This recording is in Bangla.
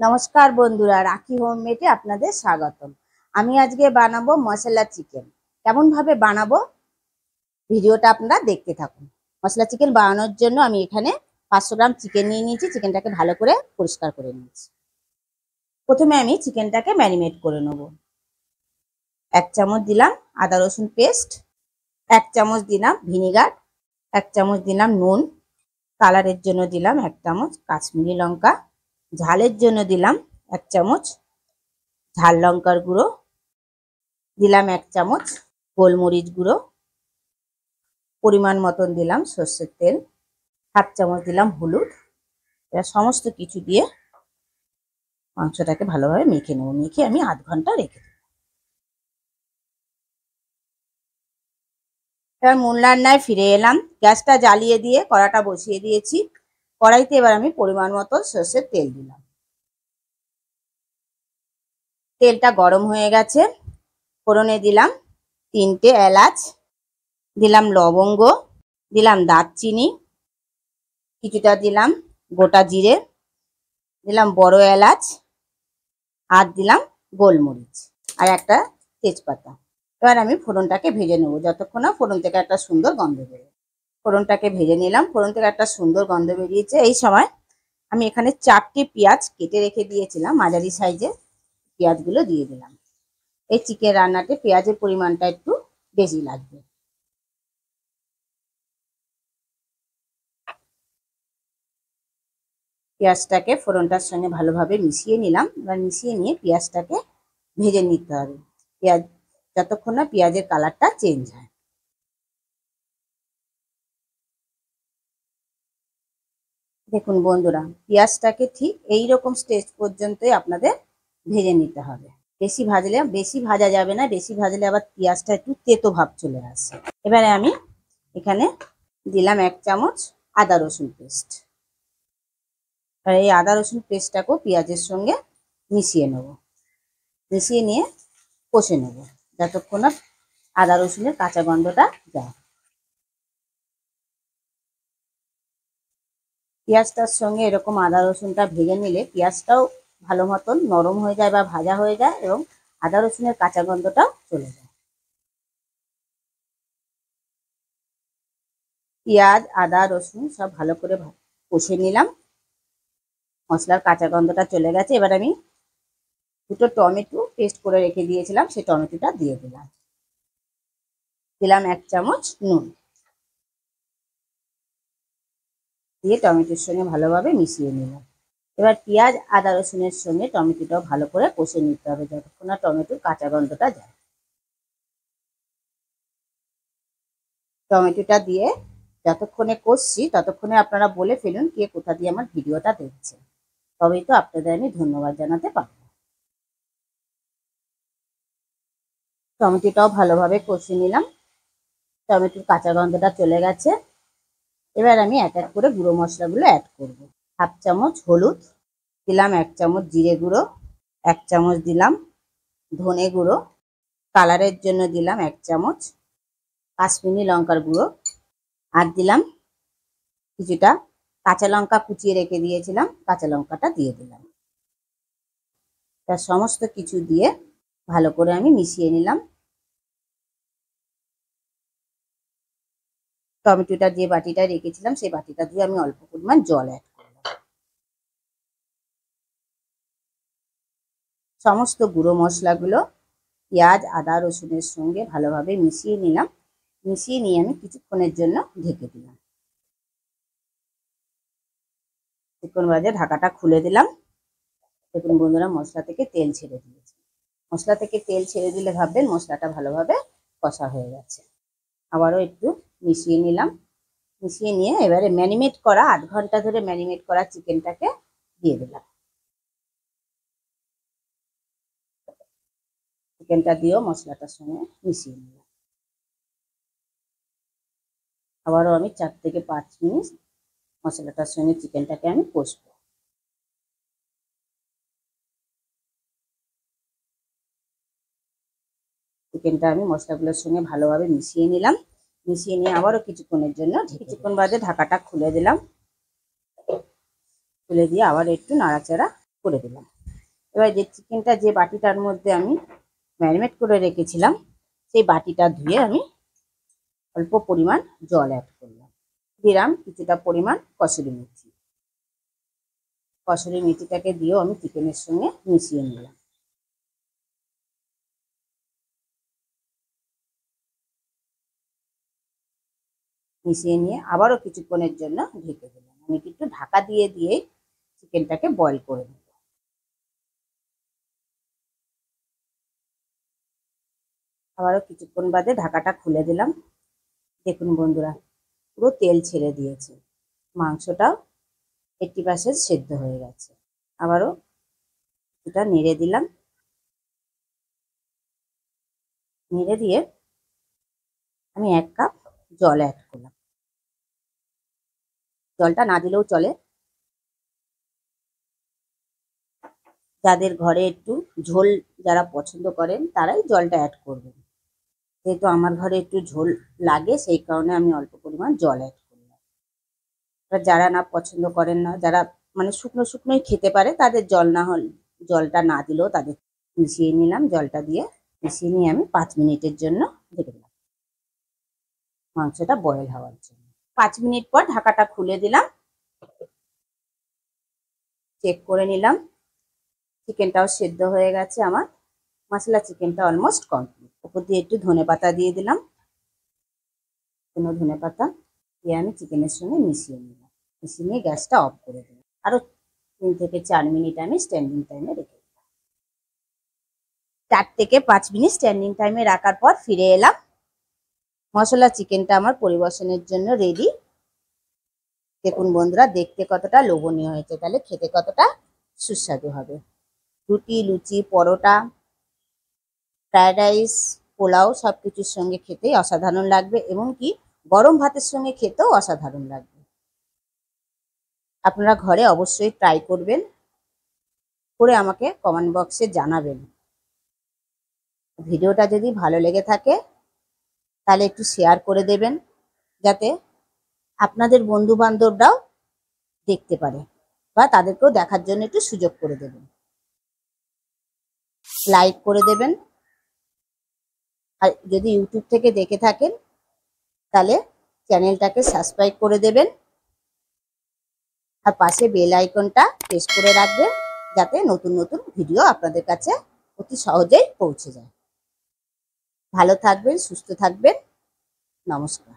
নমস্কার বন্ধুরা, রাখি হোমমেডে আপনাদের স্বাগতম। আমি আজকে বানাবো মশলা চিকেন। কেমন ভাবে বানাবো ভিডিওটা আপনারা দেখতে থাকুন। মশলা চিকেন বানানোর জন্য আমি এখানে 500 গ্রাম চিকেন নিয়ে নিয়েছি। চিকেনটাকে ভালো করে পরিষ্কার করে নিয়েছি। প্রথমে আমি চিকেনটাকে ম্যারিনেট করে নেব। 1 চামচ দিলাম আদা রসুন পেস্ট, 1 চামচ দিলাম ভিনিগার, 1 চামচ দিলাম নুন, কালারের জন্য দিলাম 1 চামচ কাশ্মীরি লঙ্কা, ঝালের জন্য দিলাম 1 চামচ ঝাল লঙ্কার গুঁড়ো, দিলাম 1 চামচ গোলমরিচ গুঁড়ো, পরিমাণ মতন দিলাম সর্ষের তেল, 1/2 চামচ দিলাম হলুদ। এবার সমস্ত কিছু দিয়ে মাংসটাকে ভালোভাবে মেখে নেব। মেখে আমি আধ ঘন্টা রেখে দেব। এবার মূল রান্নায় ফিরে এলাম। গ্যাসটা জ্বালিয়ে দিয়ে কড়াটা বসিয়ে দিয়েছি। কড়াইতে এবার আমি পরিমাণ মতো সর্ষের তেল দিলাম। তেলটা গরম হয়ে গেছে। ফোড়নে দিলাম 3টে এলাচ, দিলাম লবঙ্গ, দিলাম দারচিনি, কিছুটা দিলাম গোটা জিরে, দিলাম বড় এলাচ, আর দিলাম গোলমরিচ আর একটা তেজপাতা। এবার আমি ফোড়নটাকে ভেজে নেবো যতক্ষণ না ফোড়ন থেকে একটা সুন্দর গন্ধ বেরোয়। ফোড়নটাকে ভেজে নিলাম। ফোড়ন থেকে একটা সুন্দর গন্ধ বেরিয়েছে। এই সময় আমি এখানে 4টে পেঁয়াজ কেটে রেখে দিয়েছিলাম, মাঝারি সাইজের পেঁয়াজগুলো দিয়ে দিলাম। এই চিকেন রান্নাতে পেঁয়াজের পরিমাণটা একটু বেশি লাগবে। পেঁয়াজটাকে ফোড়নটার সঙ্গে ভালোভাবে মিশিয়ে নিলাম। এবার মিশিয়ে নিয়ে পেঁয়াজটাকে ভেজে নিতে হবে। পেঁয়াজ যতক্ষণ না পেঁয়াজের কালারটা চেঞ্জ হয়। দেখুন বন্ধুরা, পেঁয়াজটাকে ঠিক এই রকম স্টেজ পর্যন্তই আপনাদের ভেজে নিতে হবে। বেশি ভাজা যাবে না। বেশি ভাজলে আবার পেঁয়াজটা একটু তেতো ভাব চলে আসে। এবারে আমি এখানে দিলাম 1 চামচ আদা রসুন পেস্ট। আর এই আদা রসুন পেস্টটাকেও পেঁয়াজের সঙ্গে মিশিয়ে নেব। মিশিয়ে নিয়ে কষে নেব যতক্ষণ না আদা রসুনের কাঁচা গন্ধটা যায়। পেঁয়াজটার সঙ্গে এরকম আদা রসুনটা ভেজে নিলে পেঁয়াজটাও ভালো মতন নরম হয়ে যায় বা ভাজা হয়ে যায় এবং আদা রসুনের কাঁচা গন্ধটাও চলে যায়। পেঁয়াজ আদা রসুন সব ভালো করে কষে নিলাম। মশলার কাঁচা গন্ধটা চলে গেছে। এবার আমি 2টো টমেটো পেস্ট করে রেখে দিয়েছিলাম, সেই টমেটোটা দিয়ে দিলাম। দিলাম 1 চামচ নুন, দিয়ে টমেটোর সঙ্গে ভালোভাবে মিশিয়ে নিলাম। এবার পেঁয়াজ আদা রসুনের সঙ্গে টমেটোটাও ভালো করে কষে নিতে হবে যতক্ষণ না টমেটোর কাঁচা গন্ধটা যায়। টমেটোটা দিয়ে যতক্ষণে কষছি ততক্ষণে আপনারা বলে ফেলুন কে কোথা দিয়ে আমার ভিডিওটা দেখছে, তবেই তো আপনাদের আমি ধন্যবাদ জানাতে পারব। টমেটোটাও ভালোভাবে কষে নিলাম। টমেটোর কাঁচা গন্ধটা চলে গেছে। এবার আমি এক এক করে গুঁড়ো মশলাগুলো অ্যাড করব। 1/2 চামচ হলুদ দিলাম, 1 চামচ জিরে গুঁড়ো, 1 চামচ দিলাম ধনে গুঁড়ো, কালারের জন্য দিলাম 1 চামচ কাশ্মীরি লঙ্কার গুঁড়ো, আর দিলাম কিছুটা কাঁচা লঙ্কা কুচিয়ে রেখে দিয়েছিলাম, কাঁচা লঙ্কাটা দিয়ে দিলাম। তার সমস্ত কিছু দিয়ে ভালো করে আমি মিশিয়ে নিলাম। টমেটোটা যে বাটিটা রেখেছিলাম সেই বাটিটা দিয়ে আমি অল্প পরিমাণ জল অ্যাড করলাম। সমস্ত গুঁড়ো মশলাগুলো পেঁয়াজ আদা রসুনের সঙ্গে ভালোভাবে মিশিয়ে নিলাম। মিশিয়ে নিয়ে আমি কিছুক্ষণের জন্য ঢেকে দিলাম। কিছুক্ষণ বাদে ঢাকাটা খুলে দিলাম। দেখুন বন্ধুরা, মশলা থেকে তেল ছেড়ে দিয়েছে। মশলা থেকে তেল ছেড়ে দিলে ভাববেন মশলাটা ভালোভাবে কষা হয়ে গেছে। আবারও একটু মিশিয়ে নিলাম। মিশিয়ে নিয়ে এবারে ম্যারিনেট করা 8 ঘন্টা ধরে ম্যারিনেট করা চিকেনটাকে দিয়ে দিলাম। চিকেনটা দিয়েও মশলাটার সঙ্গে মিশিয়ে নিলাম। আবারও আমি 4 থেকে 5 মিনিট মশলাটার সঙ্গে চিকেনটাকে আমি কষবো। চিকেনটা আমি মশলাগুলোর সঙ্গে ভালোভাবে মিশিয়ে নিলাম। মিশিয়ে নিয়ে আবারও কিছুক্ষণের জন্য কিছুক্ষণ বাদে ঢাকাটা খুলে দিলাম। খুলে দিয়ে আবার একটু নাড়াচাড়া করে দিলাম। এবার যে চিকেনটা যে বাটিটার মধ্যে আমি ম্যারিনেট করে রেখেছিলাম সেই বাটিটা ধুয়ে আমি অল্প পরিমাণ জল অ্যাড করলাম, দিলাম কিছুটা পরিমাণ কসুরি মেথি। কসুরি মেথিটাকে দিয়েও আমি চিকেনের সঙ্গে মিশিয়ে নিলাম। মিশিয়ে নিয়ে আবারও কিছুক্ষণের জন্য ঢেকে দিলাম। আমি একটু ঢাকা দিয়ে দিয়ে চিকেনটাকে বয়েল করে নেব। আবারও কিছুক্ষণ বাদে ঢাকাটা খুলে দিলাম। দেখুন বন্ধুরা, পুরো তেল ছেড়ে দিয়েছে, মাংসটাও 80% সেদ্ধ হয়ে গেছে। আবারও এটা নেড়ে দিলাম। নেড়ে দিয়ে আমি 1 কাপ জল অ্যাড করলাম। জলটা না দিলেও চলে, যাদের ঘরে একটু ঝোল যারা পছন্দ করেন তারাই জলটা অ্যাড করবেন। যেহেতু আমার ঘরে একটু ঝোল লাগে সেই কারণে আমি অল্প পরিমাণ জল অ্যাড করলাম। এবার যারা না পছন্দ করেন না, যারা মানে শুকনো শুকনোই খেতে পারে, তাদের জলটা না দিলেও তাদের মিশিয়ে নিলাম। জলটা দিয়ে মিশিয়ে নিয়ে আমি 5 মিনিটের জন্য ঢেকে দিলাম মাংসটা বয়েল হওয়ার জন্য। 5 মিনিট পর ঢাকাটা খুলে দিলাম, চেক করে নিলাম চিকেনটাও সেদ্ধ হয়ে গেছে আমার। মশলা চিকেনটা অলমোস্ট কমপ্লিট। উপর দিয়ে একটু ধনেপাতা দিয়ে দিলাম, কোনো ধনেপাতা দিয়ে আমি চিকেনের সঙ্গে মিশিয়ে নিলাম। মিশিয়ে নিয়ে গ্যাসটা অফ করে দিলাম। আরও 3 থেকে 4 মিনিট আমি স্ট্যান্ডিং টাইমে রেখে দিলাম। 4 থেকে 5 মিনিট স্ট্যান্ডিং টাইমে রাখার পর ফিরে এলাম। মশলা চিকেনটা আমার পরিবেশনের জন্য রেডি। দেখুন বন্ধুরা, দেখতে কতটা লোভনীয় হয়েছে, তাহলে খেতে কতটা সুস্বাদু হবে। রুটি, লুচি, পরোটা, ফ্রায়েড রাইস, পোলাও সব কিছুর সঙ্গে খেতেই অসাধারণ লাগবে, এবং কি গরম ভাতের সঙ্গে খেতেও অসাধারণ লাগবে। আপনারা ঘরে অবশ্যই ট্রাই করবেন, করে আমাকে কমেন্ট বক্সে জানাবেন। ভিডিওটা যদি ভালো লেগে থাকে তাহলে একটু শেয়ার করে দেবেন, যাতে আপনাদের বন্ধু বান্ধবরাও দেখতে পারে, বা তাদেরকেও দেখার জন্য একটু সুযোগ করে দেবেন। লাইক করে দেবেন, আর যদি ইউটিউব থেকে দেখে থাকেন তাহলে চ্যানেলটাকে সাবস্ক্রাইব করে দেবেন, আর পাশে বেল আইকনটা প্রেস করে রাখবেন, যাতে নতুন নতুন ভিডিও আপনাদের কাছে অতি সহজেই পৌঁছে যায়। ভালো থাকবেন, সুস্থ থাকবেন, নমস্কার।